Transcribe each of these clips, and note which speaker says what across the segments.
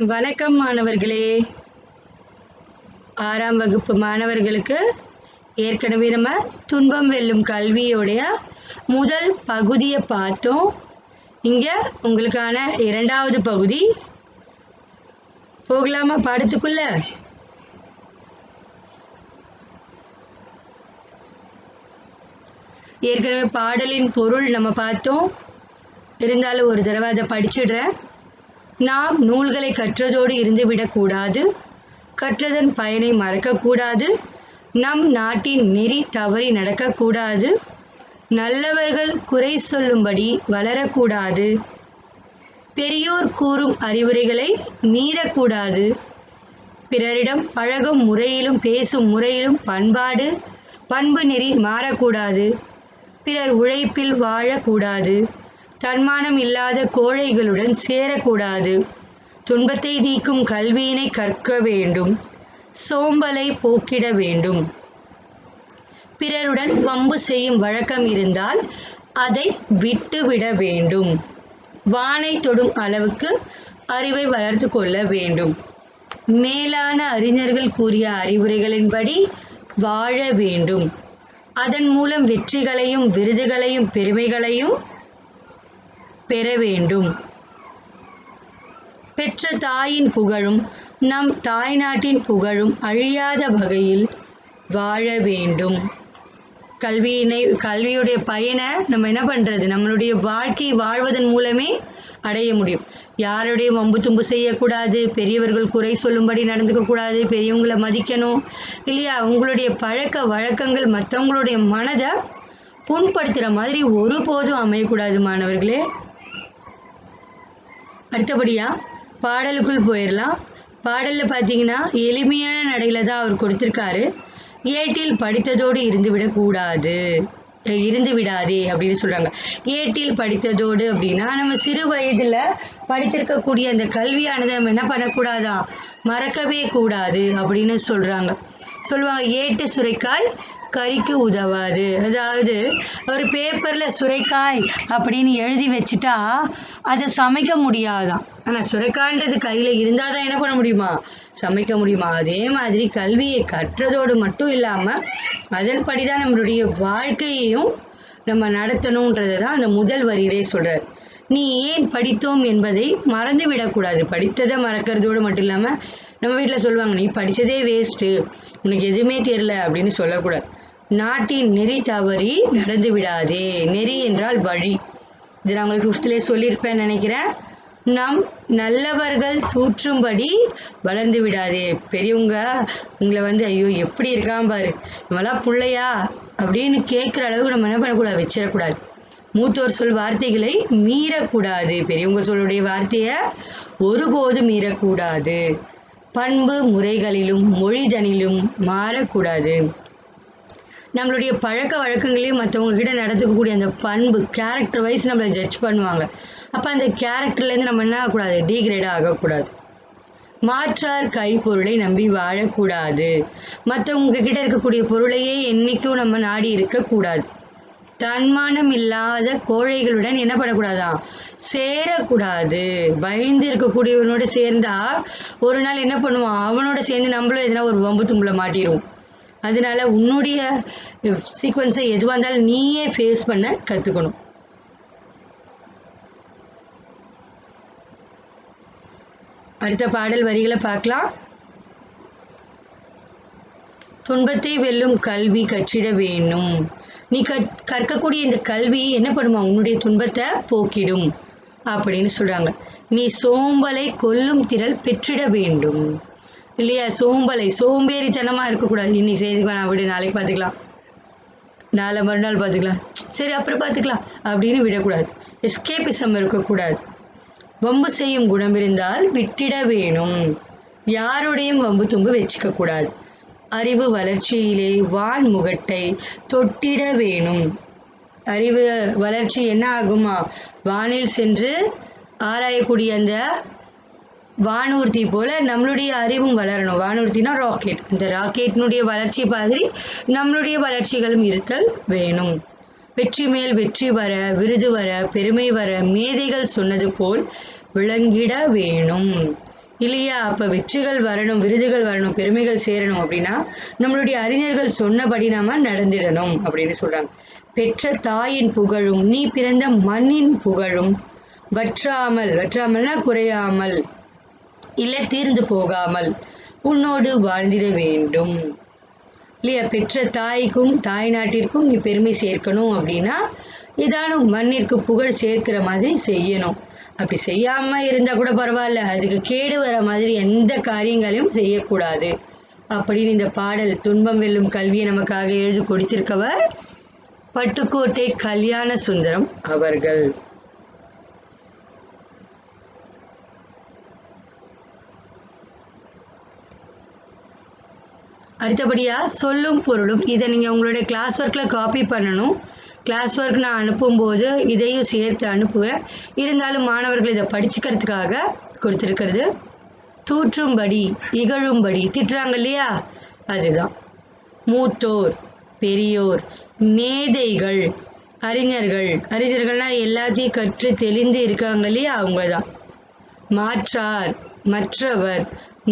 Speaker 1: வணக்கம் மாணவர்களே. 6ஆம் வகுப்பு மாணவர்களுக்கு ஏற்கனவே நம்ம துன்பம் வெல்லும் கல்வியோடைய முதல் பகுதியை பார்த்தோம். இங்கே உங்களுக்கான 2வது பகுதி. போகலாமா பாடத்துக்குள்ள? ஏற்கனவே பாடலின் பொருள் நம்ம பார்த்தோம். இருந்தாலும் ஒரு தடவை அதை படிச்சிடுறேன். நாம் நூல்களை கற்றதோடு இருந்துவிடக்கூடாது, கற்றதன் பயனை மறக்கக்கூடாது, நம் நாட்டின் நெறி தவறி நடக்கக்கூடாது, நல்லவர்கள் குறை சொல்லும்படி வளரக்கூடாது, பெரியோர் கூறும் அறிவுரைகளை மீறக்கூடாது, பிறரிடம் பழகும் முறையிலும் பேசும் முறையிலும் பண்பு நெறி மாறக்கூடாது, பிறர் உழைப்பில் வாழக்கூடாது, தன்மானம் இல்லாத கோழைகளுடன் சேரக்கூடாது, துன்பத்தை நீக்கும் கல்வியினை கற்க வேண்டும், சோம்பலை போக்கிட வேண்டும், பிறருடன் வம்பு செய்யும் வழக்கம் இருந்தால் அதை விட்டுவிட வேண்டும், வானை தொடும் அளவுக்கு அறிவை வளர்த்து கொள்ள வேண்டும், மேலான அறிஞர்கள் கூறிய அறிவுரைகளின்படி வாழ வேண்டும், அதன் மூலம் வெற்றிகளையும் விருதுகளையும் பெருமைகளையும் பெற வேண்டும், பெற்ற தாயின் புகழும் நம் தாய்நாட்டின் புகழும் அழியாத வகையில் வாழ வேண்டும். கல்வியுடைய பயனை நம்ம என்ன பண்ணுறது? நம்மளுடைய வாழ்க்கை வாழ்வதன் மூலமே அடைய முடியும். யாருடைய வம்பு தும்பு செய்யக்கூடாது, பெரியவர்கள் குறை சொல்லும்படி நடந்துக்கக்கூடாது, பெரியவங்களை மதிக்கணும் இல்லையா? உங்களுடைய பழக்க வழக்கங்கள் மற்றவங்களுடைய மனதை புண்படுத்துகிற மாதிரி ஒருபோதும் அமையக்கூடாது மாணவர்களே. அடுத்தபடியாக பாடலுக்குள் போயிடலாம். பாடலில் பார்த்தீங்கன்னா எளிமையான நடையில் தான் அவர் கொடுத்துருக்காரு. ஏட்டில் படித்ததோடு இருந்து விடாதே அப்படின்னு சொல்கிறாங்க. ஏட்டில் படித்ததோடு அப்படின்னா நம்ம சிறு வயதில் படித்திருக்கக்கூடிய அந்த கல்வியானதை நம்ம என்ன பண்ணக்கூடாதான், மறக்கவே கூடாது அப்படின்னு சொல்லுவாங்க. ஏட்டு சுரைக்காய் கறிக்கு உதவாது. அதாவது ஒரு பேப்பரில் சுரைக்காய் அப்படின்னு எழுதி வச்சுட்டா அதை சமைக்க முடியாதான். ஆனால் சுரைக்காய்ன்றது கையில் இருந்தால் தான் என்ன பண்ண முடியுமா, சமைக்க முடியுமா? அதே மாதிரி கல்வியை கற்றதோடு மட்டும் இல்லாமல் அதன்படி தான் நம்மளுடைய வாழ்க்கையையும் நம்ம நடத்தணுன்றதை தான் அந்த முதல் வரியிலே சொல்கிறார். நீ ஏன் படித்தோம் என்பதை மறந்து விடக்கூடாது. படித்ததை மறக்கிறதோடு மட்டும் இல்லாமல் நம்ம வீட்டில் சொல்லுவாங்க, நீ படித்ததே வேஸ்ட்டு, உனக்கு எதுவுமே தெரியல அப்படின்னு சொல்லக்கூடாது. நாட்டின் நெறி தவறி நடந்து விடாதே. நெறி என்றால் வழி. இது நான் உங்களுக்கு 5th சொல்லியிருப்பேன்னு நினைக்கிறேன். நம் நல்லவர்கள் தூற்றும்படி வளர்ந்து விடாதே. பெரியவங்க உங்களை ஐயோ எப்படி இருக்கான் பாரு, நம்மளாம் பிள்ளையா அப்படின்னு கேட்குற அளவுக்கு நம்ம என்ன பண்ணக்கூடாது, வச்சிடக்கூடாது. மூத்தோர் சொல் வார்த்தைகளை மீறக்கூடாது. பெரியவங்க சொல்லுடைய வார்த்தையை ஒருபோதும் மீறக்கூடாது. பண்பு முறைகளிலும் மொழிதனிலும் மாறக்கூடாது. நம்மளுடைய பழக்க வழக்கங்களையும் மற்றவங்கக்கிட்ட நடந்துக்கக்கூடிய அந்த பண்பு கேரக்டர் வைஸ் நம்மளை ஜட்ஜ் பண்ணுவாங்க. அப்போ அந்த கேரக்டர்லேருந்து நம்ம என்ன ஆகக்கூடாது, டீக்ரேடாக ஆகக்கூடாது. மாற்றார் கைப்பொருளை நம்பி வாழக்கூடாது. மற்றவங்க கிட்ட இருக்கக்கூடிய பொருளையே என்றைக்கும் நம்ம நாடி இருக்கக்கூடாது. தன்மானம் இல்லாத கோழைகளுடன் என்ன பண்ணக்கூடாதான், சேரக்கூடாது. பயந்து இருக்கக்கூடியவனோட சேர்ந்தா ஒரு நாள் என்ன பண்ணுவான், அவனோட சேர்ந்து நம்மளும் எதனா ஒரு வம்பு தும்புல மாட்டிடுவோம். அதனால உன்னுடைய சீக்வன்ஸை எதுவாக இருந்தாலும் நீயே ஃபேஸ் பண்ண கற்றுக்கணும். அடுத்த பாடல் வரிகளை பார்க்கலாம். துன்பத்தை வெல்லும் கல்வி கற்றிட வேணும். நீ கற்கக்கூடிய இந்த கல்வி என்ன பண்ணுமா, உன்னுடைய துன்பத்தை போக்கிடும் அப்படின்னு சொல்கிறாங்க. நீ சோம்பலை கொல்லும் திறல் பெற்றிட வேண்டும் இல்லையா? சோம்பேறித்தனமாக இருக்கக்கூடாது. இன்னைக்கு செய்துக்கலாம், நான் விடு, நாளைக்கு பார்த்துக்கலாம், நாளை மறுநாள் பார்த்துக்கலாம், சரி அப்புறம் பார்த்துக்கலாம் அப்படின்னு விடக்கூடாது. எஸ்கேபிசம் இருக்கக்கூடாது. வம்பு செய்யும் குணம் இருந்தால் விட்டிட வேணும். யாருடையும் வம்பு தும்பு வச்சுக்கக்கூடாது. அறிவு வளர்ச்சியிலே வான்முகட்டை தொட்டிட வேணும். அறிவு வளர்ச்சி என்ன ஆகுமா, வானில் சென்று ஆராயக்கூடிய அந்த வானூர்த்தி போல் நம்மளுடைய அறிவும் வளரணும். வானூர்த்தினா ராக்கெட். இந்த ராக்கெட்டினுடைய வளர்ச்சி மாதிரி நம்மளுடைய வளர்ச்சிகளும் இருத்தல் வேணும். வெற்றி மேல் வெற்றி வர, விருது வர, பெருமை வர மேதைகள் சொன்னது போல் விளங்கிட வேணும். இல்லையா? அப்போ வெற்றிகள் வரணும், விருதுகள் வரணும், பெருமைகள் சேரணும் அப்படின்னா நம்மளுடைய அறிஞர்கள் சொன்னபடி நாம நடந்திடணும் அப்படின்னு சொல்றாங்க. பெற்ற தாயின் புகழும் நீ பிறந்த மண்ணின் புகழும் வற்றாமல், வற்றாமல்னா குறையாமல், இல்லை தீர்ந்து போகாமல் உன்னோடு வாழ்ந்திட வேண்டும் இல்லையா? பெற்ற தாய்க்கும் தாய் நாட்டிற்கும் நீ பெருமை சேர்க்கணும் அப்படின்னா ஏதானும் மண்ணிற்கு புகழ் சேர்க்கிற மாதிரி செய்யணும். அப்படி செய்யாமல் இருந்தால் கூட பரவாயில்ல, அதுக்கு கேடு வர மாதிரி எந்த காரியங்களையும் செய்யக்கூடாது அப்படின்னு இந்த பாடல் துன்பம் வெல்லும் கல்வியை நமக்காக எழுதி கொடுத்திருக்கவர் பட்டுக்கோட்டை கல்யாண சுந்தரம் அவர்கள். அடுத்தபடியாக சொல்லும் பொருளும் இதை நீங்கள் உங்களுடைய கிளாஸ் ஒர்க்கில் காப்பி பண்ணணும். கிளாஸ் ஒர்க் நான் அனுப்பும்போது இதையும் சேர்த்து அனுப்புவேன். இருந்தாலும் மாணவர்கள் இதை படிச்சுக்கிறதுக்காக கொடுத்துருக்கிறது. தூற்றும்படி, இகழும்படி, திட்டுறாங்க இல்லையா, அதுதான். மூத்தோர், பெரியோர், மேதைகள், அறிஞர்கள், அறிஞர்கள்னால் எல்லாத்தையும் கற்று தெளிந்து இருக்காங்க இல்லையா, அவங்க தான். மாற்றார், மற்றவர்,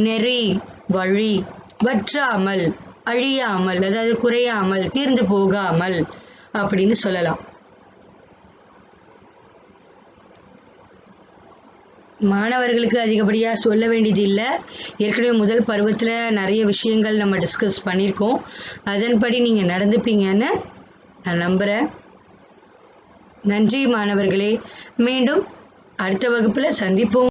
Speaker 1: நெறி, வழி, வற்றாமல், அழியாமல், அதாவது குறையாமல், தீர்ந்து போகாமல் அப்படின்னு சொல்லலாம். மாணவர்களுக்கு அதிகப்படியாக சொல்ல வேண்டியது இல்லை. ஏற்கனவே முதல் பருவத்தில் நிறைய விஷயங்கள் நம்ம டிஸ்கஸ் பண்ணியிருக்கோம். அதன்படி நீங்கள் நடந்துப்பீங்கன்னு நான் நம்புகிறேன். நன்றி மாணவர்களே. மீண்டும் அடுத்த வகுப்பில் சந்திப்போம்.